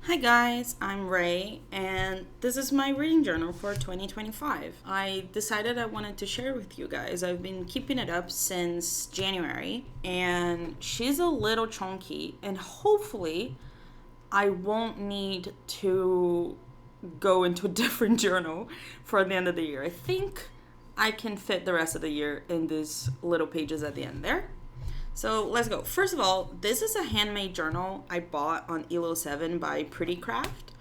Hi guys, I'm Ray, and this is my reading journal for 2025. I decided I wanted to share with you guys. I've been keeping it up since January, and she's a little chunky, and hopefully, I won't need to go into a different journal for the end of the year. I think I can fit the rest of the year in these little pages at the end there. So let's go. First of all, this is a handmade journal I bought on Elo7 by Pretty Craft.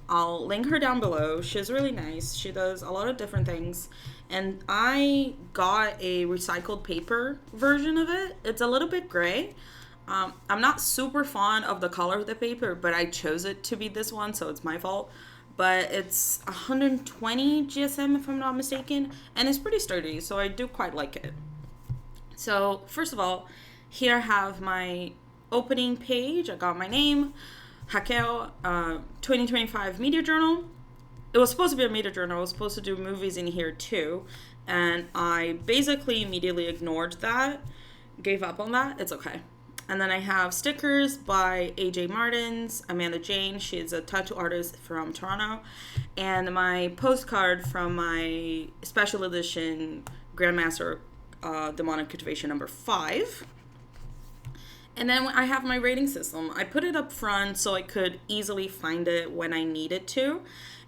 I'll link her down below. She's really nice. She does a lot of different things. And I got a recycled paper version of it. It's a little bit gray. I'm not super fond of the color of the paper, but I chose it to be this one, so it's my fault. But it's 120 GSM if I'm not mistaken, and it's pretty sturdy, so I do quite like it. So, first of all, here I have my opening page. I got my name, Raquel, 2025 media journal. It was supposed to be a media journal. I was supposed to do movies in here too. And I basically immediately ignored that, gave up on that. It's okay. And then I have stickers by AJ Martins, Amanda Jane. She's a tattoo artist from Toronto. And my postcard from my special edition Grandmaster Demonic Cultivation number 5. And then I have my rating system. I put it up front so I could easily find it when I needed to.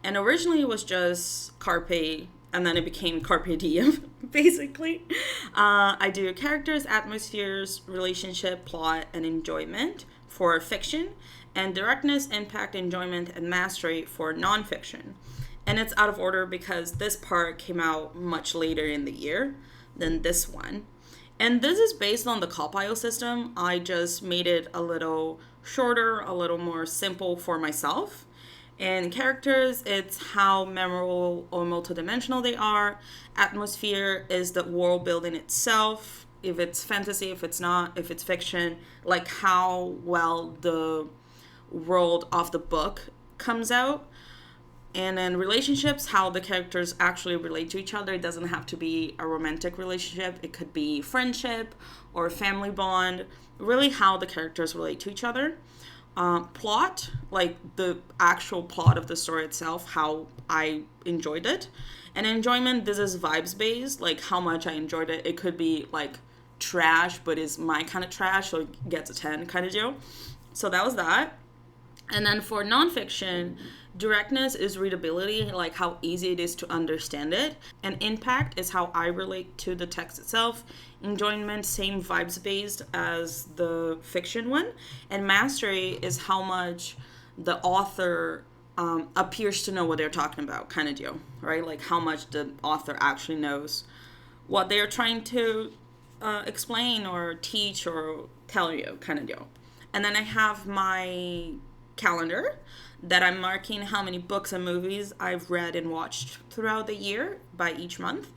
And originally it was just Carpe, and then it became Carpe Diem, basically. I do characters, atmospheres, relationship, plot, and enjoyment for fiction, and directness, impact, enjoyment, and mastery for nonfiction. And it's out of order because this part came out much later in the year than this one. And this is based on the Copilot system. I just made it a little shorter, a little more simple for myself. And characters, it's how memorable or multidimensional they are. Atmosphere is the world building itself. If it's fantasy, if it's not, if it's fiction, like how well the world of the book comes out. And then relationships, how the characters actually relate to each other. It doesn't have to be a romantic relationship. It could be friendship or family bond. Really how the characters relate to each other. Plot, like the actual plot of the story itself, how I enjoyed it. And enjoyment, this is vibes based, like how much I enjoyed it. It could be like trash, but is my kind of trash, so it gets a 10 kind of deal. So that was that. And then for nonfiction, directness is readability, like how easy it is to understand it. And impact is how I relate to the text itself. Enjoyment, same vibes based as the fiction one. And mastery is how much the author appears to know what they're talking about, kind of deal, right? Like how much the author actually knows what they're trying to explain or teach or tell you, kind of deal. And then I have my calendar that I'm marking how many books and movies I've read and watched throughout the year by each month.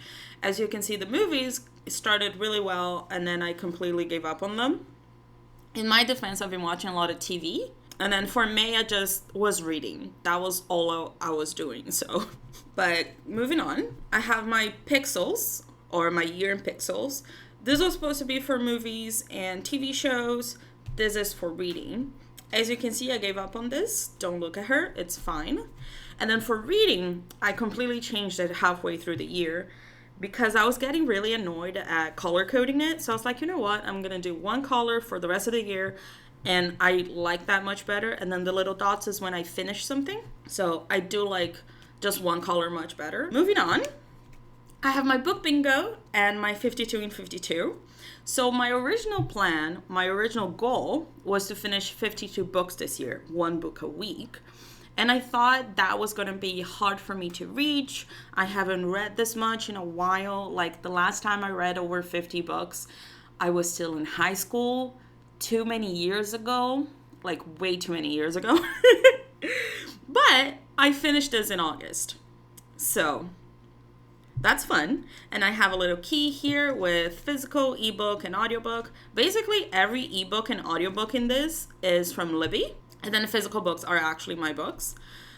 As you can see, the movies started really well and then I completely gave up on them. In my defense, I've been watching a lot of TV. And then for May, I just was reading. That was all I was doing. So, but moving on, I have my pixels or my year in pixels. This was supposed to be for movies and TV shows. This is for reading. As you can see, I gave up on this. Don't look at her. It's fine. And then for reading, I completely changed it halfway through the year because I was getting really annoyed at color coding it. So I was like, you know what? I'm going to do one color for the rest of the year. And I like that much better. And then the little dots is when I finish something. So I do like just one color much better. Moving on. I have my book bingo and my 52 in 52. So my original plan, my original goal was to finish 52 books this year, one book a week. And I thought that was going to be hard for me to reach. I haven't read this much in a while. Like the last time I read over 50 books, I was still in high school too many years ago, like way too many years ago. But I finished this in August. So that's fun. And I have a little key here with physical, ebook, and audiobook. Basically, every ebook and audiobook in this is from Libby. And then the physical books are actually my books.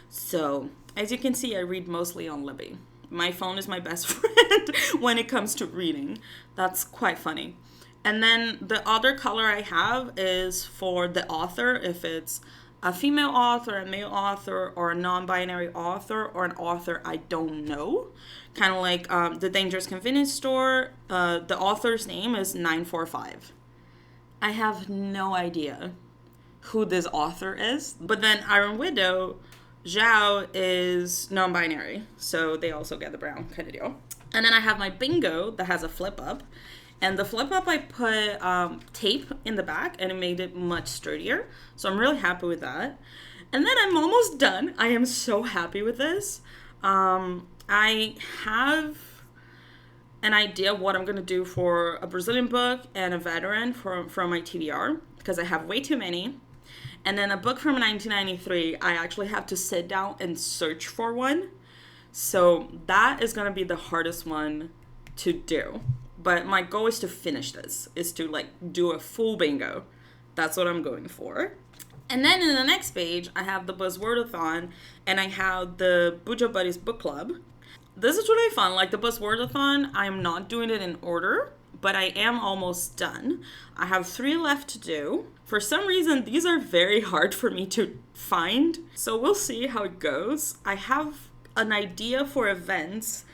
So, as you can see, I read mostly on Libby. My phone is my best friend when it comes to reading. That's quite funny. And then the other color I have is for the author, if it's a female author, a male author, or a non-binary author, or an author I don't know. Kind of like The Dangerous Convenience Store. The author's name is 945. I have no idea who this author is. But then Iron Widow, Zhao is non-binary, so they also get the brown kind of deal. And then I have my bingo that has a flip up. And the flip up, I put tape in the back and it made it much sturdier. So I'm really happy with that. And then I'm almost done. I am so happy with this. I have an idea of what I'm going to do for a Brazilian book and a veteran from my TBR, because I have way too many. And then a book from 1993, I actually have to sit down and search for one. So that is going to be the hardest one to do. But my goal is to finish this, is to like do a full bingo. That's what I'm going for. And then in the next page, I have the Buzzwordathon and I have the Bujo Buddies book club. This is really fun. Like the Buzzwordathon, I'm not doing it in order, but I am almost done. I have 3 left to do. For some reason, these are very hard for me to find. So we'll see how it goes. I have an idea for events,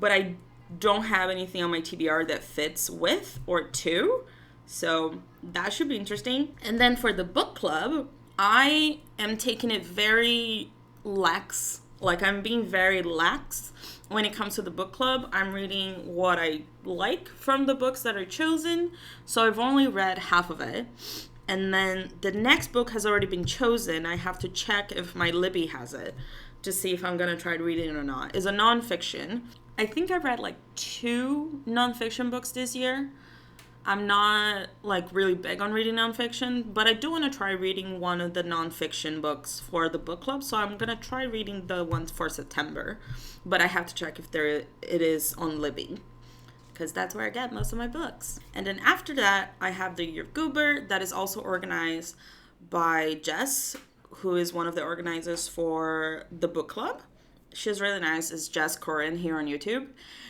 but I don't have anything on my TBR that fits with or to. So that should be interesting. And then for the book club, I am taking it very lax. Like I'm being very lax when it comes to the book club. I'm reading what I like from the books that are chosen. So I've only read half of it. And then the next book has already been chosen. I have to check if my Libby has it to see if I'm going to try reading it or not. It's a nonfiction. I think I've read like 2 nonfiction books this year. I'm not like really big on reading nonfiction, but I do want to try reading one of the nonfiction books for the book club. So I'm going to try reading the ones for September, but I have to check if it is on Libby, because that's where I get most of my books. And then after that, I have the Year of Goober that is also organized by Jess, who is one of the organizers for the book club. She's really nice. It's Jess Corin here on YouTube.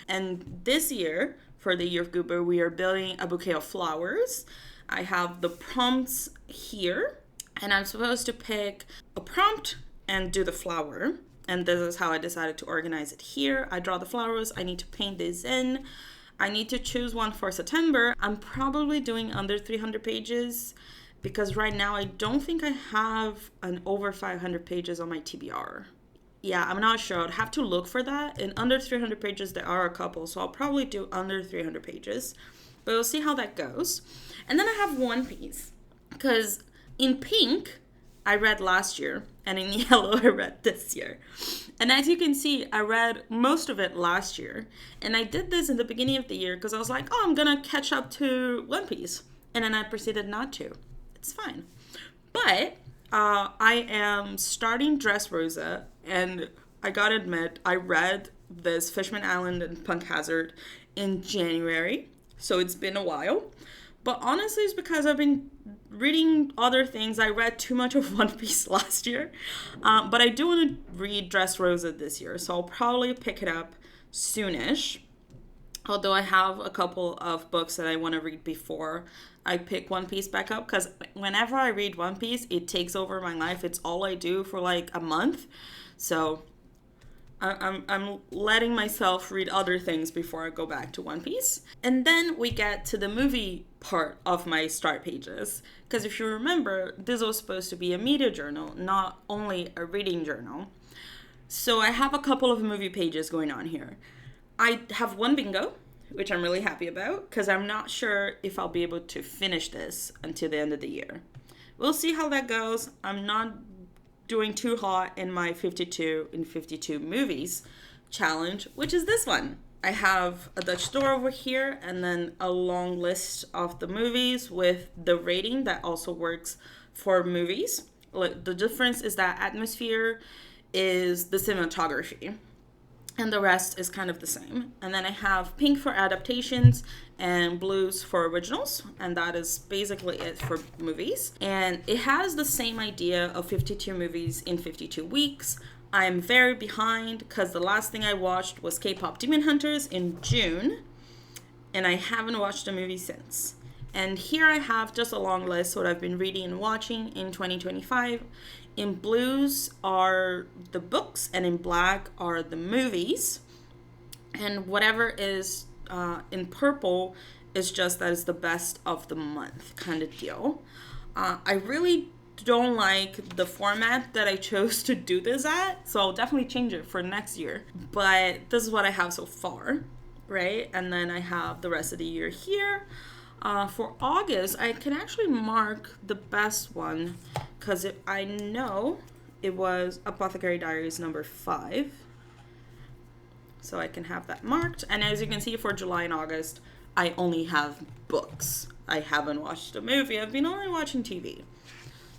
And this year, for the Year of Goober, we are building a bouquet of flowers. I have the prompts here, and I'm supposed to pick a prompt and do the flower. And this is how I decided to organize it here. I draw the flowers. I need to paint this in. I need to choose one for September. I'm probably doing under 300 pages because right now I don't think I have an over 500 pages on my TBR. Yeah, I'm not sure. I'd have to look for that. In under 300 pages, there are a couple, so I'll probably do under 300 pages. But we'll see how that goes. And then I have One Piece, because in pink, I read last year, and in yellow, I read this year. And as you can see, I read most of it last year. And I did this in the beginning of the year because I was like, oh, I'm going to catch up to One Piece. And then I proceeded not to. It's fine. But I am starting Dressrosa, and I gotta admit, I read this Fishman Island and Punk Hazard in January, so it's been a while. But honestly, it's because I've been reading other things. I read too much of One Piece last year, but I do want to read Dressrosa this year, so I'll probably pick it up soonish. Although I have a couple of books that I want to read before I pick One Piece back up, because whenever I read One Piece, it takes over my life. It's all I do for like a month. So I'm letting myself read other things before I go back to One Piece. And then we get to the movie part of my start pages. Because if you remember, this was supposed to be a media journal, not only a reading journal. So I have a couple of movie pages going on here. I have one bingo, which I'm really happy about, because I'm not sure if I'll be able to finish this until the end of the year. We'll see how that goes. I'm not doing too hot in my 52 in 52 movies challenge, which is this one. I have a Dutch door over here, and then a long list of the movies with the rating that also works for movies. The difference is that atmosphere is the cinematography, and the rest is kind of the same. And then I have pink for adaptations and blues for originals, and that is basically it for movies. And it has the same idea of 52 movies in 52 weeks. I'm very behind because the last thing I watched was K-Pop Demon Hunters in June, and I haven't watched a movie since. And here I have just a long list what I've been reading and watching in 2025. In blues are the books, and in black are the movies. And whatever is in purple is just that it's the best of the month kind of deal. I really don't like the format that I chose to do this at, so I'll definitely change it for next year. But this is what I have so far, right? And then I have the rest of the year here. For August, I can actually mark the best one because I know it was Apothecary Diaries number 5. So I can have that marked. And as you can see, for July and August, I only have books. I haven't watched a movie. I've been only watching TV.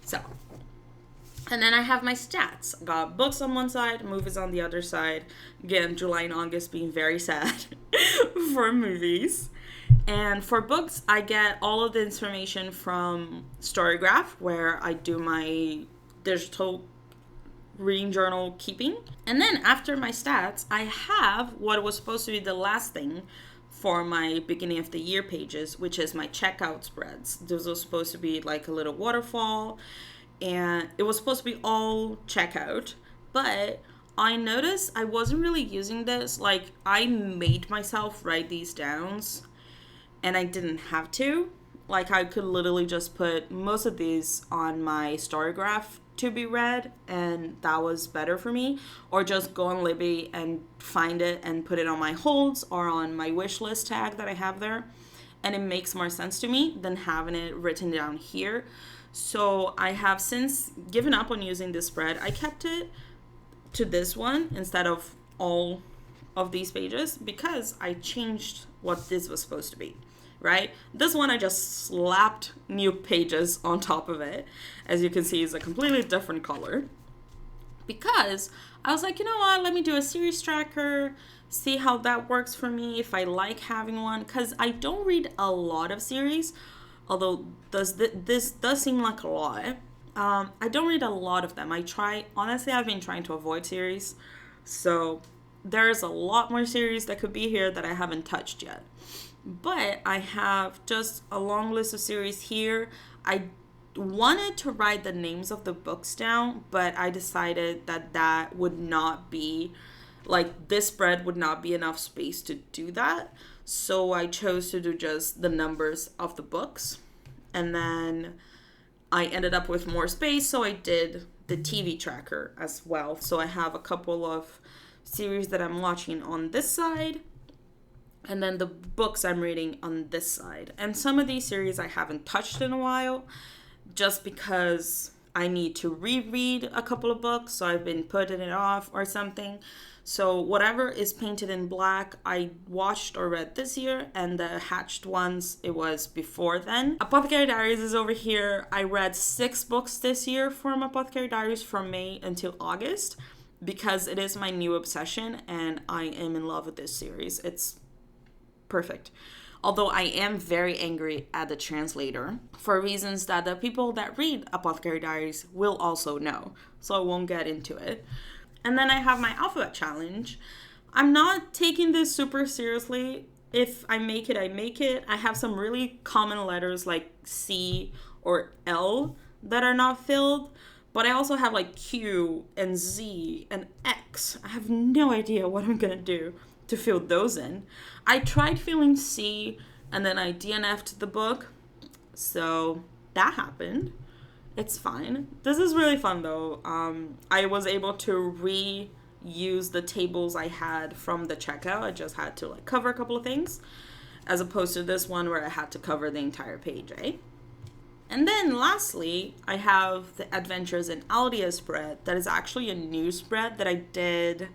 So, and then I have my stats. I got books on one side, movies on the other side. Again, July and August being very sad for movies. And for books, I get all of the information from Storygraph, where I do my digital reading journal keeping. And then after my stats, I have what was supposed to be the last thing for my beginning of the year pages, which is my checkout spreads. This was supposed to be like a little waterfall, and it was supposed to be all checkout, but I noticed I wasn't really using this. Like, I made myself write these down, and I didn't have to. Like, I could literally just put most of these on my Storygraph to be read, and that was better for me. Or just go on Libby and find it and put it on my holds or on my wish list tag that I have there. And it makes more sense to me than having it written down here. So I have since given up on using this spread. I kept it to this one instead of all of these pages because I changed what this was supposed to be. Right? This one I just slapped new pages on top of it. As you can see, it's a completely different color. Because I was like, you know what, let me do a series tracker, see how that works for me, if I like having one. Because I don't read a lot of series, although this does seem like a lot. I don't read a lot of them. Honestly, I've been trying to avoid series. So there's a lot more series that could be here that I haven't touched yet. But I have just a long list of series here. I wanted to write the names of the books down, but I decided that would not be, like, this spread would not be enough space to do that. So I chose to do just the numbers of the books. And then I ended up with more space, so I did the TV tracker as well. So I have a couple of series that I'm watching on this side, and then the books I'm reading on this side. And some of these series I haven't touched in a while, just because I need to reread a couple of books, so I've been putting it off or something. So whatever is painted in black, I watched or read this year, and the hatched ones, it was before then. Apothecary Diaries is over here. I read 6 books this year from Apothecary Diaries from May until August, because it is my new obsession, and I am in love with this series. It's perfect. Although I am very angry at the translator for reasons that the people that read Apothecary Diaries will also know. So I won't get into it. And then I have my alphabet challenge. I'm not taking this super seriously. If I make it, I make it. I have some really common letters like C or L that are not filled. But I also have like Q and Z and X. I have no idea what I'm going to do to fill those in. I tried filling C, and then I DNF'd the book, so that happened. It's fine. This is really fun though. I was able to reuse the tables I had from the checkout. I just had to like cover a couple of things, as opposed to this one where I had to cover the entire page, eh? And then lastly, I have the Adventures in Aldea spread. That is actually a new spread that I did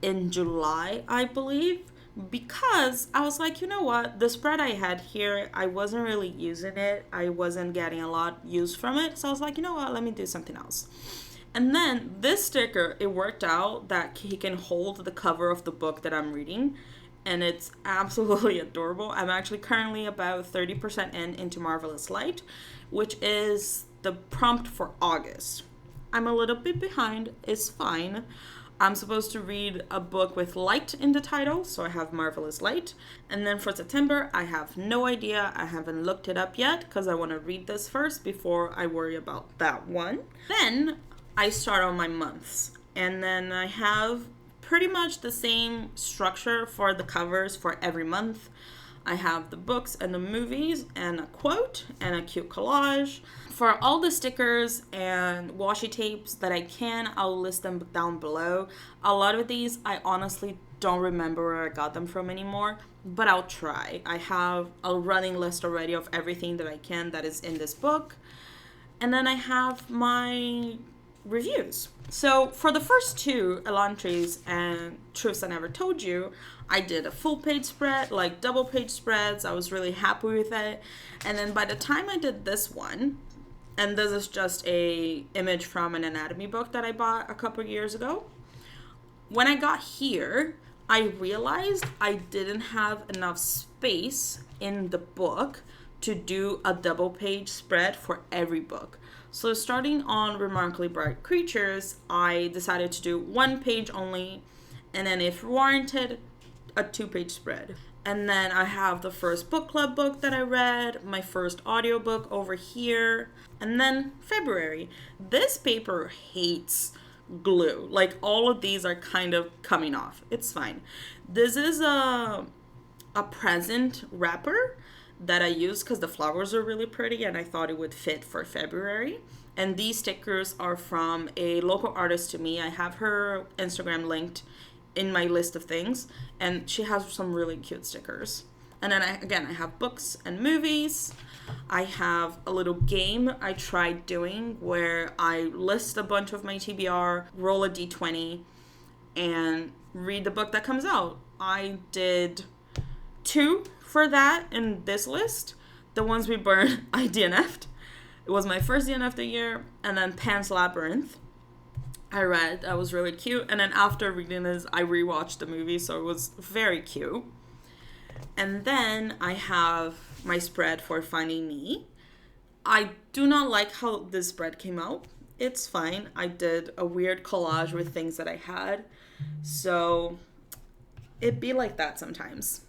in July, I believe, because I was like, you know what, the spread I had here, I wasn't really using it. I wasn't getting a lot used from it. So I was like, you know what, let me do something else. And then this sticker, it worked out that he can hold the cover of the book that I'm reading, and it's absolutely adorable. I'm actually currently about 30% into Marvelous Light, which is the prompt for August. I'm a little bit behind. It's fine. I'm supposed to read a book with light in the title, so I have Marvelous Light. And then for September, I have no idea. I haven't looked it up yet because I want to read this first before I worry about that one. Then I start on my months. And then I have pretty much the same structure for the covers for every month. I have the books and the movies and a quote and a cute collage. For all the stickers and washi tapes that I can, I'll list them down below. A lot of these I honestly don't remember where I got them from anymore, but I'll try. I have a running list already of everything that I can that is in this book. And then I have my reviews. So for the first two, Elantris and Truths I Never Told You, I did a full page spread, like double page spreads. I was really happy with it. And then by the time I did this one, and this is just a image from an anatomy book that I bought a couple years ago. When I got here, I realized I didn't have enough space in the book to do a double page spread for every book. So starting on Remarkably Bright Creatures, I decided to do one page only, and then if warranted, a 2-page spread. And then I have the first book club book that I read, my first audiobook over here, and then February. This paper hates glue. Like all of these are kind of coming off. It's fine. This is a present wrapper that I use because the flowers are really pretty and I thought it would fit for February. And these stickers are from a local artist to me. I have her Instagram linked in my list of things, and she has some really cute stickers. And then I have books and movies. I have a little game I tried doing where I list a bunch of my TBR, roll a d20, and read the book that comes out. I did 2 for that in this list. The ones we burned, I DNF'd. It was my first DNF of the year. And then Pan's Labyrinth, I read. That was really cute. And then after reading this, I rewatched the movie, so it was very cute. And then I have my spread for Finding Me. I do not like how this spread came out. It's fine. I did a weird collage with things that I had. So it be like that sometimes.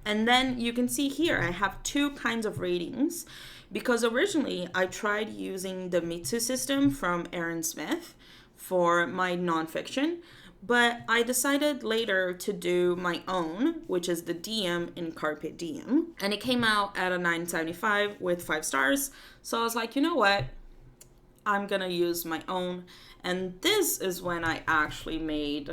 And then you can see here, I have 2 kinds of ratings because originally I tried using the Mitsu system from Aaron Smith for my nonfiction, but I decided later to do my own, which is the DM in Carpe Diem, and it came out at a 9.75 with 5 stars. So I was like, you know what? I'm gonna use my own, and this is when I actually made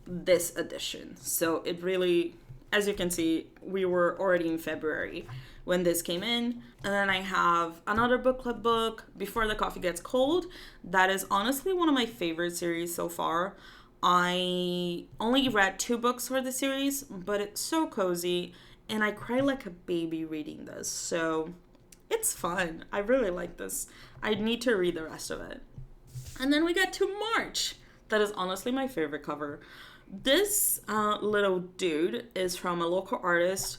this edition. So it really, as you can see, we were already in February when this came in. And then I have another book club book, Before the Coffee Gets Cold. That is honestly one of my favorite series so far. I only read 2 books for the series, but it's so cozy and I cry like a baby reading this. So it's fun. I really like this. I need to read the rest of it. And then we got to March. That is honestly my favorite cover. This little dude is from a local artist,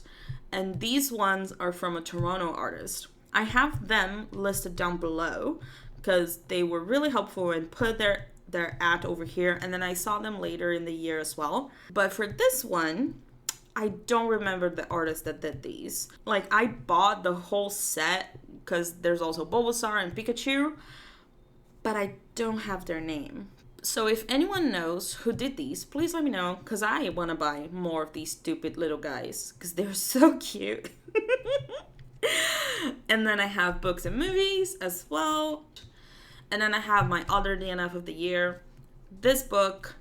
and these ones are from a Toronto artist. I have them listed down below because they were really helpful and put their ad over here, and then I saw them later in the year as well. But for this one, I don't remember the artist that did these. Like, I bought the whole set because there's also Bulbasaur and Pikachu, but I don't have their name. So if anyone knows who did these, please let me know, because I want to buy more of these stupid little guys, because they're so cute. And then I have books and movies as well. And then I have my other DNF of the year. This book,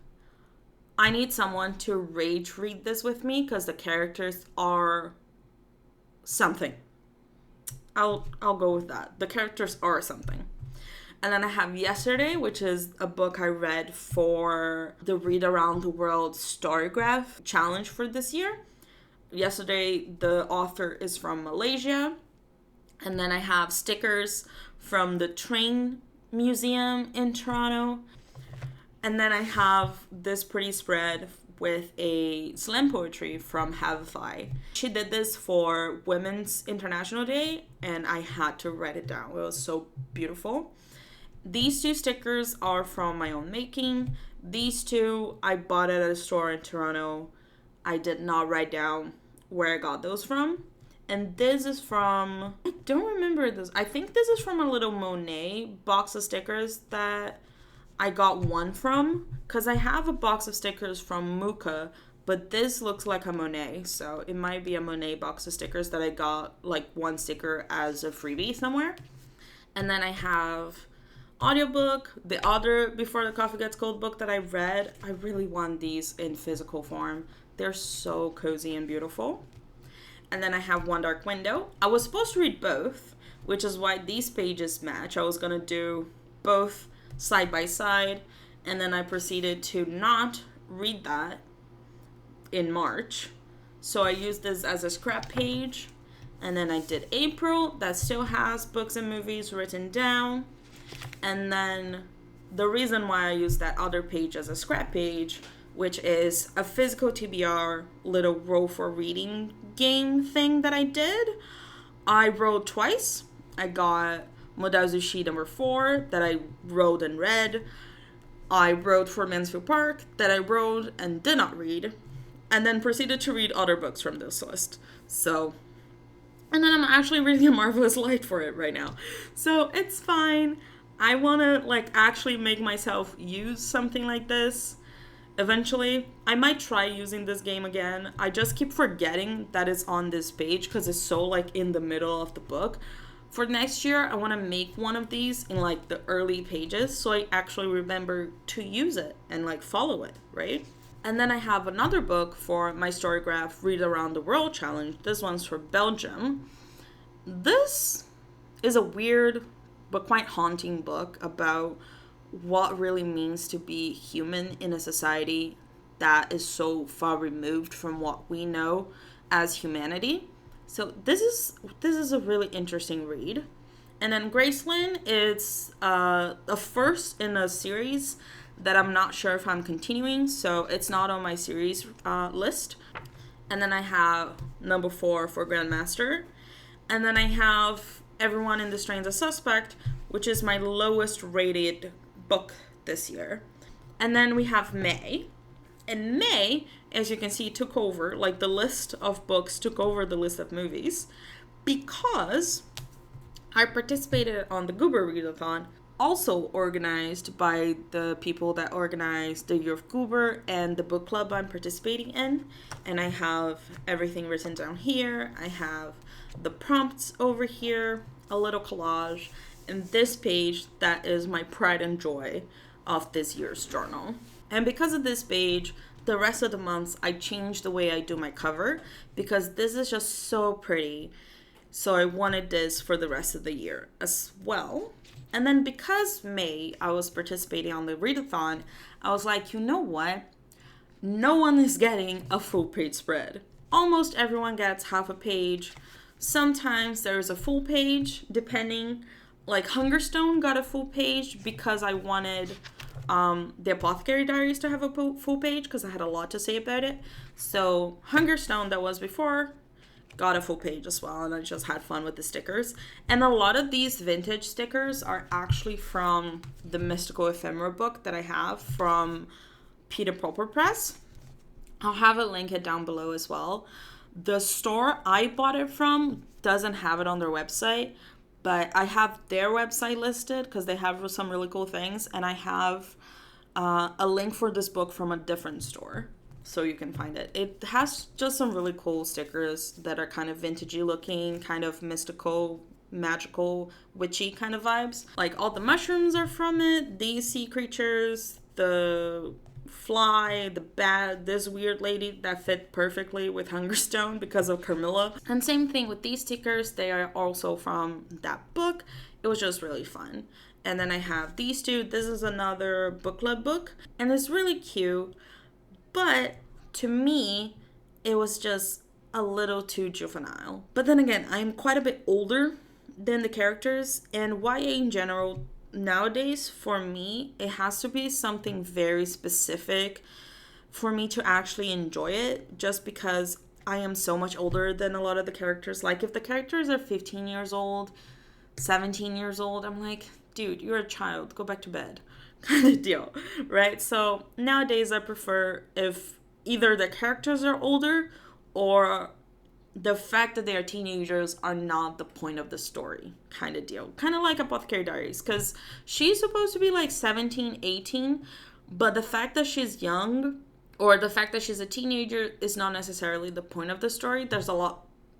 I need someone to rage read this with me, because the characters are something. I'll go with that. The characters are something. And then I have Yesterday, which is a book I read for the Read Around the World Storygraph challenge for this year. Yesterday, the author is from Malaysia. And then I have stickers from the Train Museum in Toronto. And then I have this pretty spread with a slam poetry from Havify. She did this for Women's International Day, and I had to write it down. It was so beautiful. These 2 stickers are from my own making. These 2, I bought it at a store in Toronto. I did not write down where I got those from. And this is from, I don't remember this. I think this is from a little Monet box of stickers that I got one from. Because I have a box of stickers from Muka, but this looks like a Monet. So it might be a Monet box of stickers that I got like one sticker as a freebie somewhere. And then I have audiobook, the other Before the Coffee Gets Cold book that I read. I really want these in physical form. They're so cozy and beautiful. And then I have One Dark Window. I was supposed to read both, which is why these pages match. I was going to do both side by side, and then I proceeded to not read that in March. So I used this as a scrap page. And then I did April, that still has books and movies written down. And then the reason why I used that other page as a scrap page, which is a physical TBR little roll for reading game thing that I did. I wrote twice. I got Modazushi number 4 that I wrote and read. I wrote for Mansfield Park that I wrote and did not read. And then proceeded to read other books from this list. So, and then I'm actually reading A Marvelous Light for it right now. So it's fine. I want to like actually make myself use something like this. Eventually, I might try using this game again. I just keep forgetting that it's on this page because it's so like in the middle of the book. For next year, I want to make one of these in like the early pages so I actually remember to use it and like follow it, right? And then I have another book for my Storygraph Read Around the World Challenge. This one's for Belgium. This is a weird but quite haunting book about what really means to be human in a society that is so far removed from what we know as humanity. So this is a really interesting read. And then Graceland, it's a first in a series that I'm not sure if I'm continuing, so it's not on my series list. And then I have number 4 for Grandmaster. And then I have Everyone in This Train's a Suspect, which is my lowest rated book this year. And then we have May. And May, as you can see, took over, like the list of books took over the list of movies because I participated on the Goober Readathon, also organized by the people that organized the Year of Goober and the book club I'm participating in. And I have everything written down here. I have the prompts over here, a little collage, and this page that is my pride and joy of this year's journal. And because of this page, the rest of the months I changed the way I do my cover because this is just so pretty. So I wanted this for the rest of the year as well. And then because May, I was participating on the readathon, I was like, you know what? No one is getting a full page spread. Almost everyone gets half a page. Sometimes there's a full page, depending. Like Hungerstone got a full page because I wanted the Apothecary Diaries to have a full page because I had a lot to say about it. So Hungerstone, that was before, got a full page as well, and I just had fun with the stickers. And a lot of these vintage stickers are actually from the Mystical Ephemera book that I have from Peter Proper Press. I'll have a link it down below as well. The store I bought it from doesn't have it on their website, but I have their website listed because they have some really cool things, and I have a link for this book from a different store, so you can find it. It has just some really cool stickers that are kind of vintagey looking, kind of mystical, magical, witchy kind of vibes. Like all the mushrooms are from it, these sea creatures, the fly, the bat, this weird lady that fit perfectly with Hungerstone because of Carmilla. And same thing with these stickers, they are also from that book. It was just really fun. And then I have these two. This is another book club book, and it's really cute, but to me, it was just a little too juvenile. But then again, I'm quite a bit older than the characters, and YA in general nowadays, for me, it has to be something very specific for me to actually enjoy it, just because I am so much older than a lot of the characters. Like if the characters are 15 years old, 17 years old, I'm like, dude, you're a child, go back to bed, kind of deal, right? So nowadays I prefer if either the characters are older or the fact that they are teenagers are not the point of the story kind of deal. Kind of like Apothecary Diaries, because she's supposed to be like 17, 18, but the fact that she's young or the fact that she's a teenager is not necessarily the point of the story.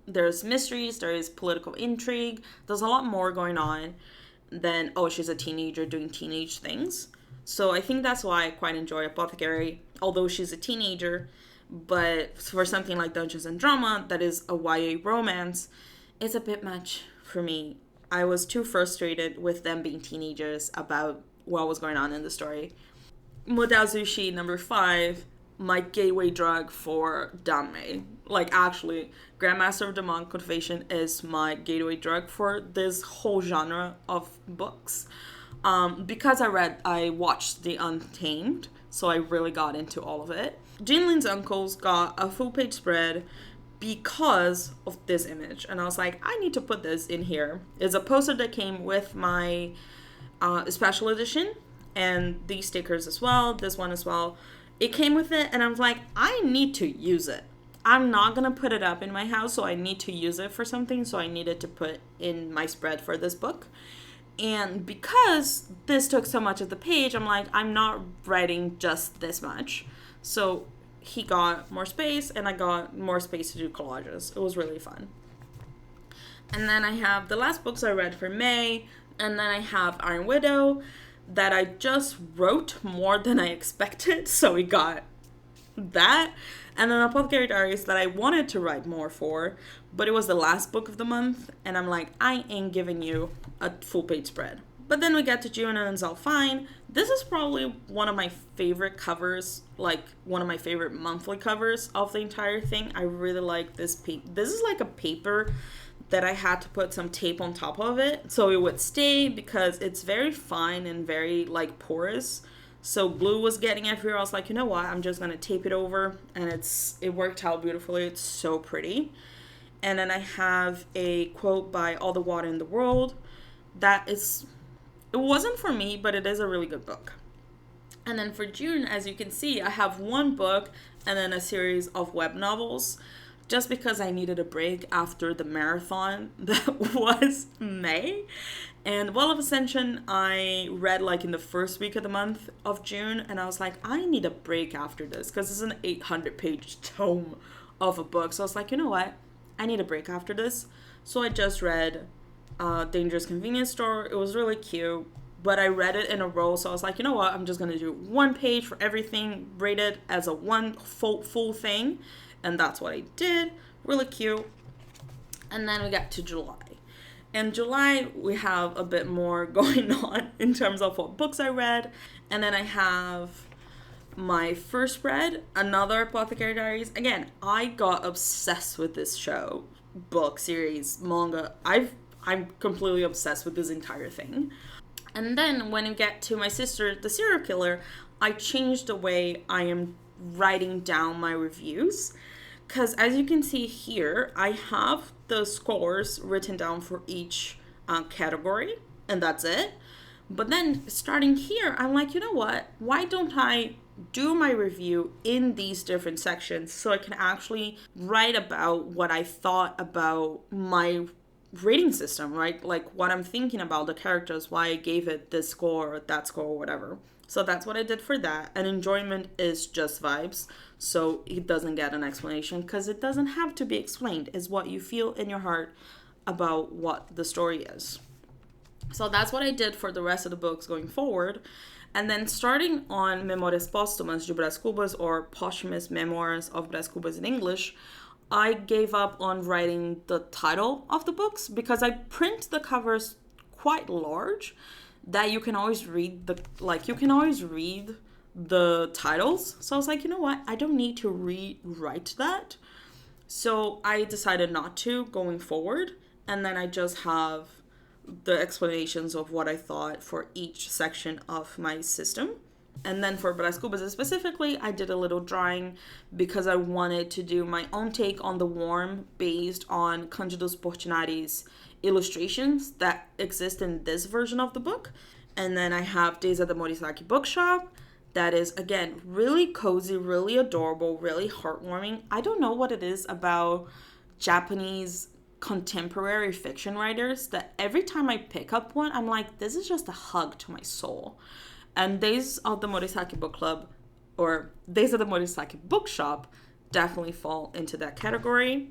There's mysteries, there is political intrigue, there's a lot more going on than, oh, she's a teenager doing teenage things. So I think that's why I quite enjoy Apothecary, although she's a teenager. But for something like Dungeons and Drama, that is a YA romance, it's a bit much for me. I was too frustrated with them being teenagers about what was going on in the story. Modao Zushi, number 5, my gateway drug for Danmei. Like, actually, Grandmaster of Demon Cultivation is my gateway drug for this whole genre of books. Because I watched The Untamed, so I really got into all of it. Jinlin's uncles got a full page spread because of this image, and I was like, I need to put this in here. It's a poster that came with my special edition, and these stickers as well, this one as well. It came with it, and I was like, I need to use it. I'm not gonna put it up in my house, so I need to use it for something, so I needed to put in my spread for this book. And because this took so much of the page, I'm like, I'm not writing just this much. So he got more space, and I got more space to do collages. It was really fun. And then I have the last books I read for May, and then I have Iron Widow that I just wrote more than I expected, so we got that. And then Apothecary Diaries that I wanted to write more for, but it was the last book of the month, and I'm like, I ain't giving you a full page spread. But then we get to June, and it's all fine. This is probably one of my favorite covers, like one of my favorite monthly covers of the entire thing. I really like this paper. This is like a paper that I had to put some tape on top of it so it would stay, because it's very fine and very like porous. So glue was getting everywhere. I was like, you know what? I'm just going to tape it over, and it worked out beautifully. It's so pretty. And then I have a quote by All the Water in the World. It wasn't for me, but it is a really good book. And then for June, as you can see, I have one book and then a series of web novels, just because I needed a break after the marathon that was May. And Well of Ascension, I read like in the first week of the month of June, and I was like, I need a break after this, because it's an 800-page tome of a book. So I was like, you know what? I need a break after this. So I just read Dangerous Convenience Store. It was really cute, but I read it in a row, so I was like, you know what? I'm just going to do one page for everything, rate it as a one full thing. And that's what I did. Really cute. And then we got to July. In July, we have a bit more going on in terms of what books I read. And then I have my first read, another Apothecary Diaries. Again, I got obsessed with this show, book, series, manga. I'm completely obsessed with this entire thing. And then when you get to my sister, the serial killer, I changed the way I am writing down my reviews. Because as you can see here, I have the scores written down for each category, and that's it. But then starting here, I'm like, you know what? Why don't I do my review in these different sections so I can actually write about what I thought about my rating system, right? Like what I'm thinking about the characters, why I gave it this score or that score or whatever. So that's what I did for that. And enjoyment is just vibes. So it doesn't get an explanation, because it doesn't have to be explained. It's what you feel in your heart about what the story is. So that's what I did for the rest of the books going forward. And then starting on Memórias Póstumas de Brás Cubas, or Posthumous Memoirs of Brás Cubas in English, I gave up on writing the title of the books, because I print the covers quite large that you can always read the titles. So I was like, you know what? I don't need to rewrite that. So I decided not to going forward. And then I just have the explanations of what I thought for each section of my system. And then for Brás Cubas specifically, I did a little drawing because I wanted to do my own take on the Worm based on Cândido Portinari's illustrations that exist in this version of the book. And then I have Days at the Morisaki Bookshop. That is, again, really cozy, really adorable, really heartwarming. I don't know what it is about Japanese contemporary fiction writers that every time I pick up one, I'm like, this is just a hug to my soul. And Days of the Morisaki Book Club, or Days of the Morisaki Bookshop, definitely fall into that category.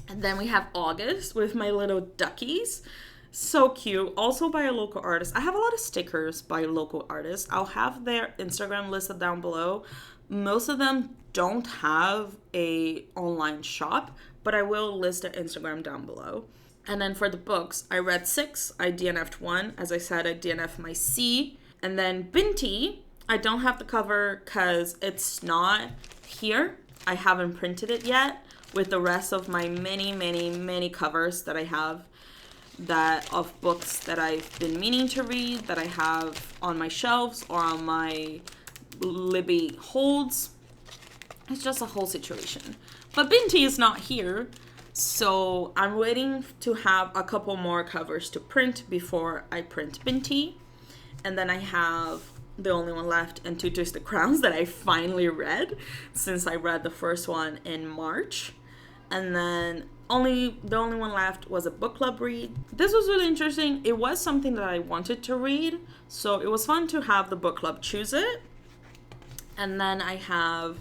And then we have August with my little duckies. So cute. Also by a local artist. I have a lot of stickers by local artists. I'll have their Instagram listed down below. Most of them don't have a online shop, but I will list their Instagram down below. And then for the books, I read 6. I DNF'd 1. As I said, I DNF'd my C. And then Binti, I don't have the cover because it's not here. I haven't printed it yet with the rest of my many covers that I have that of books that I've been meaning to read, that I have on my shelves or on my Libby holds. It's just a whole situation. But Binti is not here, so I'm waiting to have a couple more covers to print before I print Binti. And then I have The Only One Left and Two Twisted Crowns that I finally read, since I read the first one in March. And then The Only One Left was a book club read. This was really interesting. It was something that I wanted to read, so it was fun to have the book club choose it. And then I have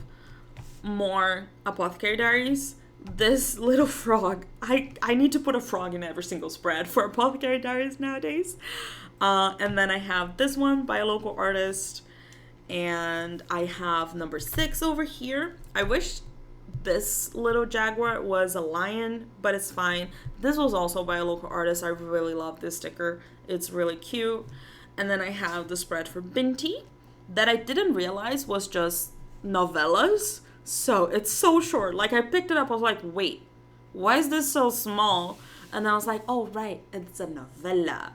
more Apothecary Diaries. This little frog, I need to put a frog in every single spread for Apothecary Diaries nowadays. And then I have this one by a local artist. And I have number 6 over here. I wish this little jaguar was a lion, but it's fine. This was also by a local artist. I really love this sticker. It's really cute. And then I have the spread for Binti that I didn't realize was just novellas. So it's so short. Like, I picked it up, I was like, wait, why is this so small? And I was like, oh right, it's a novella.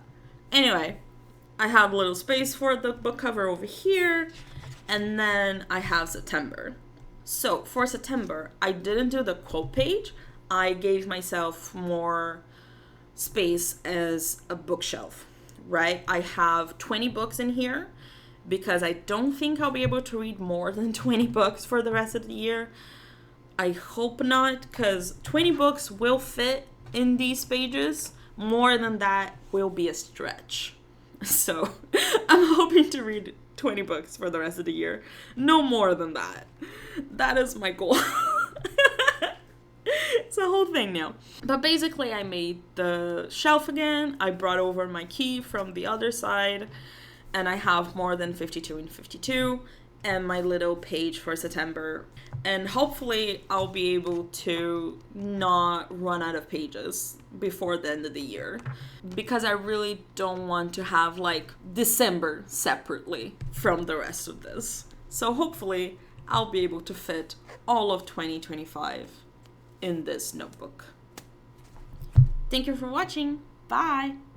Anyway, I have a little space for the book cover over here. And then I have September. So for September, I didn't do the quote page. I gave myself more space as a bookshelf, right? I have 20 books in here because I don't think I'll be able to read more than 20 books for the rest of the year. I hope not, because 20 books will fit in these pages. More than that will be a stretch. So I'm hoping to read 20 books for the rest of the year. No more than that. That is my goal. It's a whole thing now. But basically, I made the shelf again. I brought over my key from the other side. And I have more than 52 and 52. And my little page for September. And hopefully, I'll be able to not run out of pages before the end of the year. Because I really don't want to have, like, December separately from the rest of this. So hopefully, I'll be able to fit all of 2025 in this notebook. Thank you for watching. Bye!